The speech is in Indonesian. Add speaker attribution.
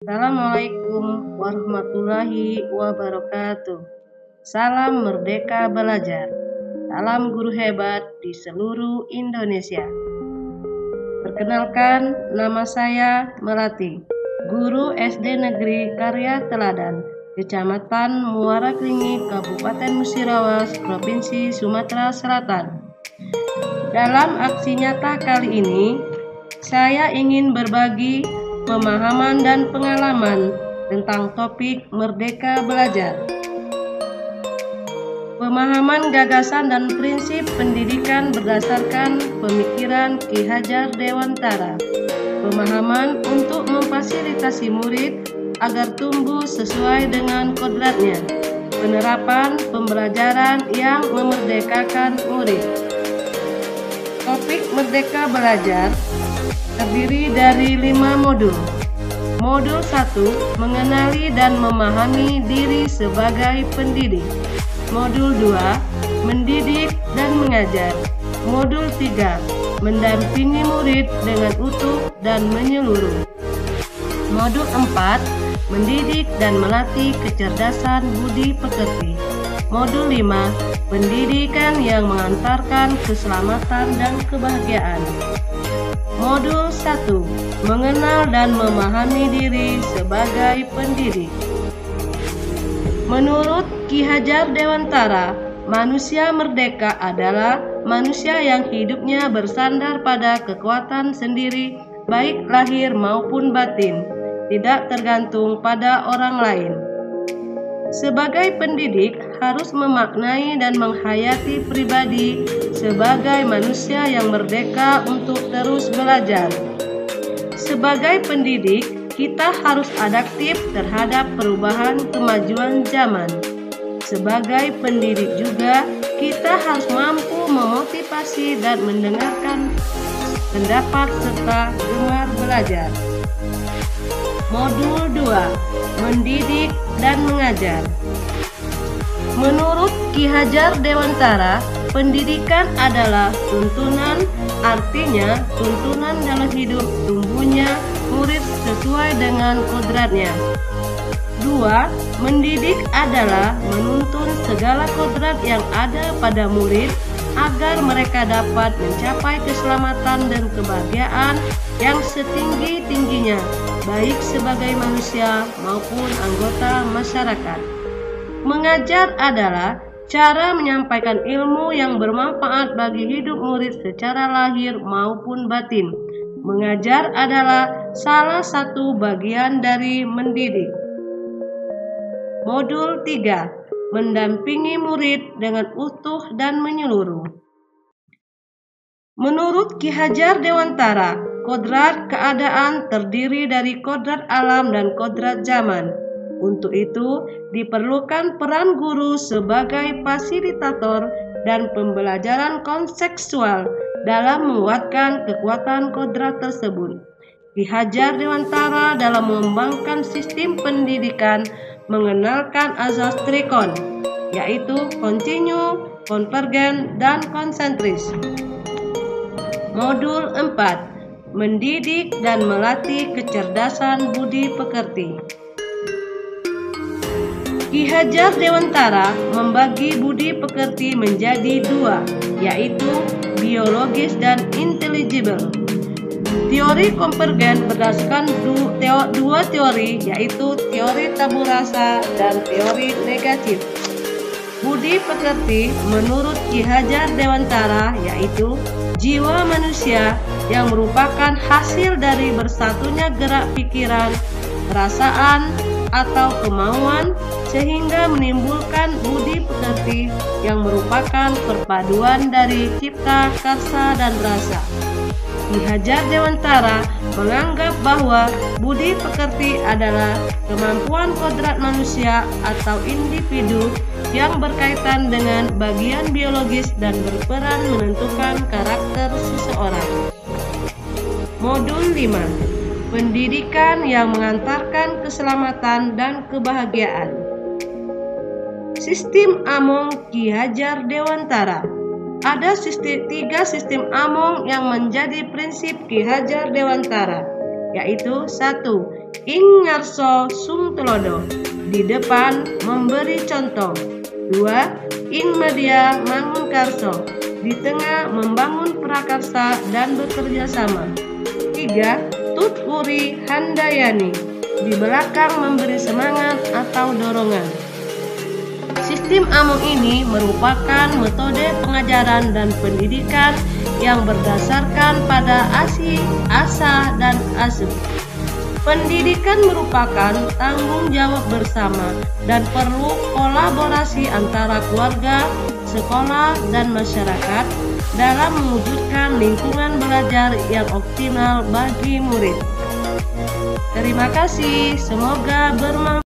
Speaker 1: Assalamualaikum warahmatullahi wabarakatuh. Salam Merdeka Belajar. Salam guru hebat di seluruh Indonesia. Perkenalkan, nama saya Melati, guru SD Negeri Karya Teladan, Kecamatan Muara Klingi, Kabupaten Musirawas, Provinsi Sumatera Selatan. Dalam aksi nyata kali ini, saya ingin berbagi pemahaman dan pengalaman tentang topik Merdeka Belajar. Pemahaman gagasan dan prinsip pendidikan berdasarkan pemikiran Ki Hajar Dewantara. Pemahaman untuk memfasilitasi murid agar tumbuh sesuai dengan kodratnya. Penerapan pembelajaran yang memerdekakan murid. Topik Merdeka Belajar terdiri dari 5 modul. Modul 1, mengenali dan memahami diri sebagai pendidik. Modul 2, mendidik dan mengajar. Modul 3, mendampingi murid dengan utuh dan menyeluruh. Modul 4, mendidik dan melatih kecerdasan budi pekerti. Modul 5, pendidikan yang mengantarkan keselamatan dan kebahagiaan. Modul 1, mengenal dan memahami diri sebagai pendidik. Menurut Ki Hajar Dewantara, manusia merdeka adalah manusia yang hidupnya bersandar pada kekuatan sendiri, baik lahir maupun batin, tidak tergantung pada orang lain. Sebagai pendidik harus memaknai dan menghayati pribadi sebagai manusia yang merdeka untuk terus belajar. Sebagai pendidik, kita harus adaptif terhadap perubahan kemajuan zaman. Sebagai pendidik juga, kita harus mampu memotivasi dan mendengarkan pendapat serta gemar belajar. Modul 2, mendidik dan mengajar. Menurut Ki Hajar Dewantara, pendidikan adalah tuntunan, artinya tuntunan dalam hidup tumbuhnya murid sesuai dengan kodratnya. 2. Mendidik adalah menuntun segala kodrat yang ada pada murid agar mereka dapat mencapai keselamatan dan kebahagiaan yang setinggi-tingginya, baik sebagai manusia maupun anggota masyarakat. Mengajar adalah cara menyampaikan ilmu yang bermanfaat bagi hidup murid secara lahir maupun batin. Mengajar adalah salah satu bagian dari mendidik. Modul 3, mendampingi murid dengan utuh dan menyeluruh. Menurut Ki Hajar Dewantara, kodrat keadaan terdiri dari kodrat alam dan kodrat zaman. Untuk itu, diperlukan peran guru sebagai fasilitator dan pembelajaran kontekstual dalam menguatkan kekuatan kodrat tersebut. Ki Hajar Dewantara dalam mengembangkan sistem pendidikan mengenalkan azas trikon, yaitu kontinu, konvergen, dan konsentris. Modul 4, mendidik dan melatih kecerdasan budi pekerti. Ki Hajar Dewantara membagi budi pekerti menjadi 2, yaitu biologis dan intelligible. Teori konvergen berdasarkan dua teori, yaitu teori tabur rasa dan teori negatif. Budi pekerti menurut Ki Hajar Dewantara yaitu jiwa manusia yang merupakan hasil dari bersatunya gerak pikiran, perasaan, atau kemauan sehingga menimbulkan budi pekerti yang merupakan perpaduan dari cipta, karsa, dan rasa. Ki Hajar Dewantara menganggap bahwa budi pekerti adalah kemampuan kodrat manusia atau individu yang berkaitan dengan bagian biologis dan berperan menentukan karakter seseorang. Modul 5, pendidikan yang mengantarkan keselamatan dan kebahagiaan. Sistem Among Ki Hajar Dewantara. Ada tiga sistem Among yang menjadi prinsip Ki Hajar Dewantara, yaitu 1. Ing ngarso sung telodo, di depan memberi contoh. 2. Ing media mangun karso, di tengah membangun prakarsa dan bekerja sama. 3. Tut uri handayani, di belakang memberi semangat atau dorongan. Sistem Among ini merupakan metode pengajaran dan pendidikan yang berdasarkan pada ASI, ASA, dan ASUP. Pendidikan merupakan tanggung jawab bersama dan perlu kolaborasi antara keluarga, sekolah, dan masyarakat dalam mewujudkan lingkungan belajar yang optimal bagi murid. Terima kasih, semoga bermanfaat.